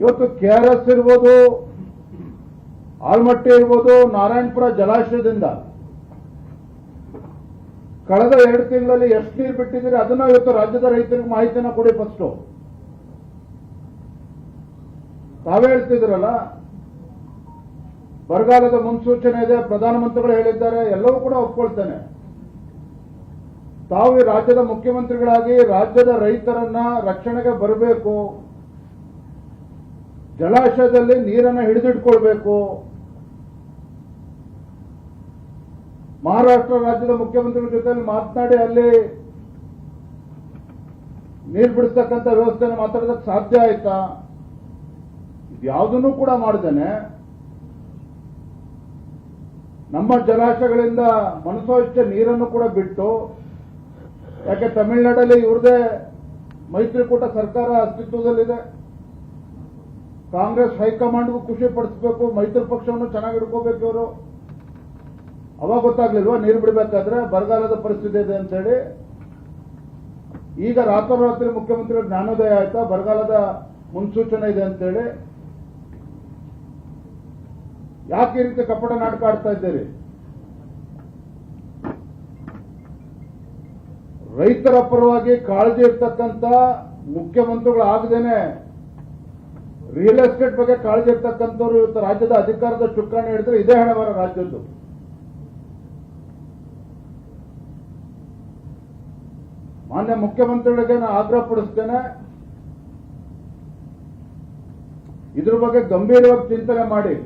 ಇವತ್ತು ಕೆಆರ್ಎಸ್ ಇರ್ಬೋದು, ಆಲ್ಮಟ್ಟಿ ಇರ್ಬೋದು, ನಾರಾಯಣಪುರ ಜಲಾಶಯದಿಂದ ಕಳೆದ 2 ತಿಂಗಳಲ್ಲಿ ಎಷ್ಟು ನೀರು ಬಿಟ್ಟಿದ್ದೀರಿ ಅದನ್ನ ಇವತ್ತು ರಾಜ್ಯದ ರೈತರಿಗೆ ಮಾಹಿತಿನ ಕೊಡಿ. ಫಸ್ಟ್ ತಾವೇ ಹೇಳ್ತಿದ್ರಲ್ಲ, ಬರಗಾಲದ ಮುನ್ಸೂಚನೆ ಇದೆ, ಪ್ರಧಾನಮಂತ್ರಿಗಳು ಹೇಳಿದ್ದಾರೆ, ಎಲ್ಲವೂ ಕೂಡ ಒಪ್ಕೊಳ್ತೇನೆ. ತಾವು ಈ ರಾಜ್ಯದ ಮುಖ್ಯಮಂತ್ರಿಗಳಾಗಿ ರಾಜ್ಯದ ರೈತರನ್ನ ರಕ್ಷಣೆಗೆ ಬರಬೇಕು, ಜಲಾಶಯದಲ್ಲಿ ನೀರನ್ನು ಹಿಡಿದಿಟ್ಕೊಳ್ಬೇಕು. ಮಹಾರಾಷ್ಟ್ರ ರಾಜ್ಯದ ಮುಖ್ಯಮಂತ್ರಿಗಳ ಜೊತೆ ಮಾತನಾಡಿ ಅಲ್ಲಿ ನೀರು ಬಿಡಿಸ್ತಕ್ಕಂಥ ವ್ಯವಸ್ಥೆಯನ್ನು ಮಾತಾಡೋದಕ್ಕೆ ಸಾಧ್ಯ ಆಯ್ತಾ? ಇದ್ಯಾವುದನ್ನು ಕೂಡ ಮಾಡ್ದೇನೆ ನಮ್ಮ ಜಲಾಶಯಗಳಿಂದ ಮನಸೋಇಚ್ಛೆ ನೀರನ್ನು ಕೂಡ ಬಿಟ್ಟು, ಯಾಕೆ ತಮಿಳುನಾಡಲ್ಲಿ ಇವ್ರದೇ ಮೈತ್ರಿಕೂಟ ಸರ್ಕಾರ ಅಸ್ತಿತ್ವದಲ್ಲಿದೆ, ಕಾಂಗ್ರೆಸ್ ಹೈಕಮಾಂಡ್ಗೂ ಖುಷಿ ಪಡಿಸಬೇಕು, ಮೈತ್ರಿ ಪಕ್ಷವನ್ನು ಚೆನ್ನಾಗಿ ಹಿಡ್ಕೋಬೇಕು ಇವರು. ಅವಾಗ ಗೊತ್ತಾಗ್ಲಿಲ್ವಾ ನೀರು ಬಿಡಬೇಕಾದ್ರೆ ಬರಗಾಲದ ಪರಿಸ್ಥಿತಿ ಇದೆ ಅಂತ ಹೇಳಿ? ಈಗ ರಾತ್ರೋರಾತ್ರಿ ಮುಖ್ಯಮಂತ್ರಿಗಳ ಜ್ಞಾನೋದಯ ಆಯ್ತಾ ಬರಗಾಲದ ಮುನ್ಸೂಚನೆ ಇದೆ ಅಂತೇಳಿ? ಯಾಕೆ ಈ ರೀತಿ ಕಪಟ ನಾಟಕ ಆಡ್ತಾ ಇದ್ದೀರಿ? ರೈತರ ಪರವಾಗಿ ಕಾಳಜಿ ಇರ್ತಕ್ಕಂಥ ಮುಖ್ಯಮಂತ್ರಿಗಳು ಆಗದೇನೆ ರಿಯಲ್ ಎಸ್ಟೇಟ್ ಬಗ್ಗೆ ಕಾಳಜಿ ಇರ್ತಕ್ಕಂಥವ್ರು ಇವತ್ತು ರಾಜ್ಯದ ಅಧಿಕಾರದ ಚುಕ್ಕಾಣಿ ಹಿಡಿದ್ರೆ ಇದೇ ಹಣೆ ಬರ ರಾಜ್ಯದ್ದು. ಮಾನ್ಯ ಮುಖ್ಯಮಂತ್ರಿಗಳಿಗೆ ನಾನು ಆಗ್ರಹ ಪಡಿಸ್ತೇನೆ, ಇದ್ರ ಬಗ್ಗೆ ಗಂಭೀರವಾಗಿ ಚಿಂತನೆ ಮಾಡಿ.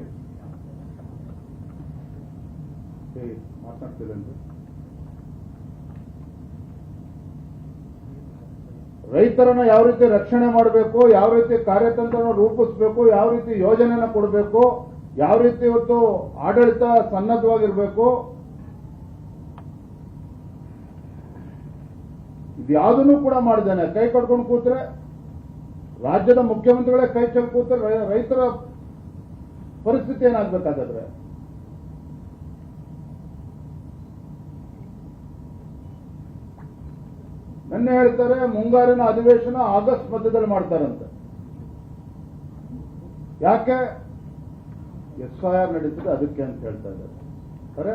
ರೈತರನ್ನ ಯಾವ ರೀತಿ ರಕ್ಷಣೆ ಮಾಡಬೇಕು, ಯಾವ ರೀತಿ ಕಾರ್ಯತಂತ್ರನ ರೂಪಿಸಬೇಕು, ಯಾವ ರೀತಿ ಯೋಜನೆನ ಕೊಡಬೇಕು, ಯಾವ ರೀತಿ ಇವತ್ತು ಆಡಳಿತ ಸನ್ನದ್ಧವಾಗಿರಬೇಕು, ಇದ್ಯಾವುದನ್ನು ಕೂಡ ಮಾಡಿದ್ದೇನೆ. ಕೈ ಕಟ್ಕೊಂಡು ಕೂತ್ರೆ, ರಾಜ್ಯದ ಮುಖ್ಯಮಂತ್ರಿಗಳೇ ಕೈ ಚೆಲ್ಲಿ ಕೂತ್ರೆ ರೈತರ ಪರಿಸ್ಥಿತಿ ಏನಾಗಬೇಕಾದ್ರೆ? ನಿನ್ನೆ ಹೇಳ್ತಾರೆ ಮುಂಗಾರಿನ ಅಧಿವೇಶನ ಆಗಸ್ಟ್ ಮಧ್ಯದಲ್ಲಿ ಮಾಡ್ತಾರಂತೆ. ಯಾಕೆ? SIR ನಡೀತದೆ ಅದಕ್ಕೆ ಅಂತ ಹೇಳ್ತಾ ಇದ್ದಾರೆ. ಅರೆ,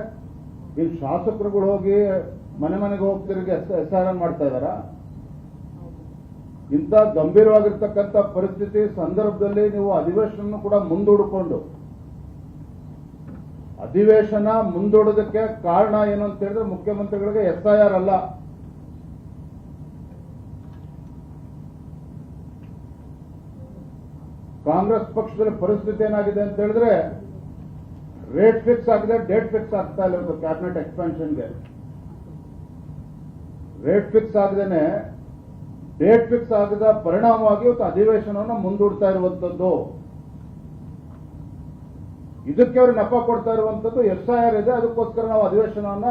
ಈ ಶಾಸಕರುಗಳು ಹೋಗಿ ಮನೆ ಮನೆಗೆ ಹೋಗ್ತಿರಿಗೆ SIR ಮಾಡ್ತಾ ಇದ್ದಾರಾ? ಇಂಥ ಗಂಭೀರವಾಗಿರ್ತಕ್ಕಂಥ ಪರಿಸ್ಥಿತಿ ಸಂದರ್ಭದಲ್ಲಿ ನೀವು ಅಧಿವೇಶನ ಕೂಡ ಮುಂದೂಡಿಕೊಂಡು, ಅಧಿವೇಶನ ಮುಂದೂಡೋದಕ್ಕೆ ಕಾರಣ ಏನು ಅಂತ ಹೇಳಿದ್ರೆ ಮುಖ್ಯಮಂತ್ರಿಗಳಿಗೆ SIR ಅಲ್ಲ, ಕಾಂಗ್ರೆಸ್ ಪಕ್ಷದಲ್ಲಿ ಪರಿಸ್ಥಿತಿ ಏನಾಗಿದೆ ಅಂತ ಹೇಳಿದ್ರೆ ರೇಟ್ ಫಿಕ್ಸ್ ಆಗಿದೆ, ಡೇಟ್ ಫಿಕ್ಸ್ ಆಗ್ತಾ ಇಲ್ಲ. ಕ್ಯಾಬಿನೆಟ್ ಎಕ್ಸ್ಪಾನ್ಷನ್ಗೆ ರೇಟ್ ಫಿಕ್ಸ್ ಆಗದೇನೆ ಡೇಟ್ ಫಿಕ್ಸ್ ಆಗದ ಪರಿಣಾಮವಾಗಿ ಇವತ್ತು ಅಧಿವೇಶನವನ್ನು ಮುಂದೂಡ್ತಾ ಇರುವಂತದ್ದು. ಇದಕ್ಕೆ ಅವರು ನೆಪ ಕೊಡ್ತಾ ಇರುವಂತದ್ದು SIR ಇದೆ, ಅದಕ್ಕೋಸ್ಕರ ನಾವು ಅಧಿವೇಶನವನ್ನ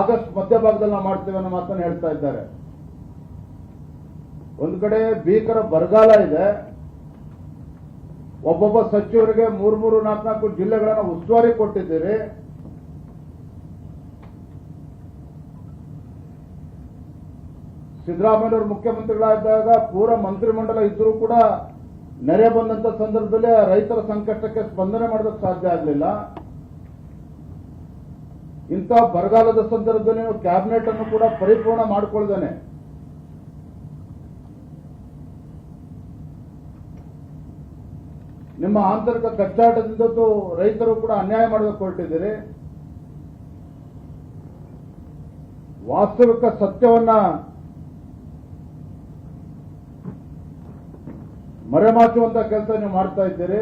ಆಗಸ್ಟ್ ಮಧ್ಯಭಾಗದಲ್ಲಿ ನಾವು ಮಾಡ್ತೇವೆ ಅನ್ನೋ ಮಾತನ್ನು ಹೇಳ್ತಾ ಇದ್ದಾರೆ. ಒಂದು ಕಡೆ ಭೀಕರ ಬರಗಾಲ ಇದೆ, ಒಬ್ಬೊಬ್ಬ ಸಚಿವರಿಗೆ 3-4 ಜಿಲ್ಲೆಗಳನ್ನು ಉಸ್ತುವಾರಿ ಕೊಟ್ಟಿದ್ದೀರಿ. ಸಿದ್ದರಾಮಯ್ಯವರು ಮುಖ್ಯಮಂತ್ರಿಗಳಾದಾಗ ಪೂರ ಮಂತ್ರಿಮಂಡಲ ಇದ್ರೂ ಕೂಡ ನೆರೆ ಬಂದಂತ ಸಂದರ್ಭದಲ್ಲಿ ರೈತರ ಸಂಕಷ್ಟಕ್ಕೆ ಸ್ಪಂದನೆ ಮಾಡೋದಕ್ಕೆ ಸಾಧ್ಯ ಆಗಲಿಲ್ಲ. ಇಂಥ ಬರಗಾಲದ ಸಂದರ್ಭದಲ್ಲಿ ನೀವು ಕ್ಯಾಬಿನೆಟ್ ಅನ್ನು ಕೂಡ ಪರಿಪೂರ್ಣ ಮಾಡಿಕೊಳ್ಳದೇನೆ ನಿಮ್ಮ ಆಂತರಿಕ ಕಚ್ಚಾಟದಿಂದ ರೈತರು ಕೂಡ ಅನ್ಯಾಯ ಮಾಡೋದಕ್ಕೆ ಹೊರಟಿದ್ದೀರಿ. ವಾಸ್ತವಿಕ ಸತ್ಯವನ್ನ ಮರೆಮಾಚುವಂತ ಕೆಲಸ ನೀವು ಮಾಡ್ತಾ ಇದ್ದೀರಿ.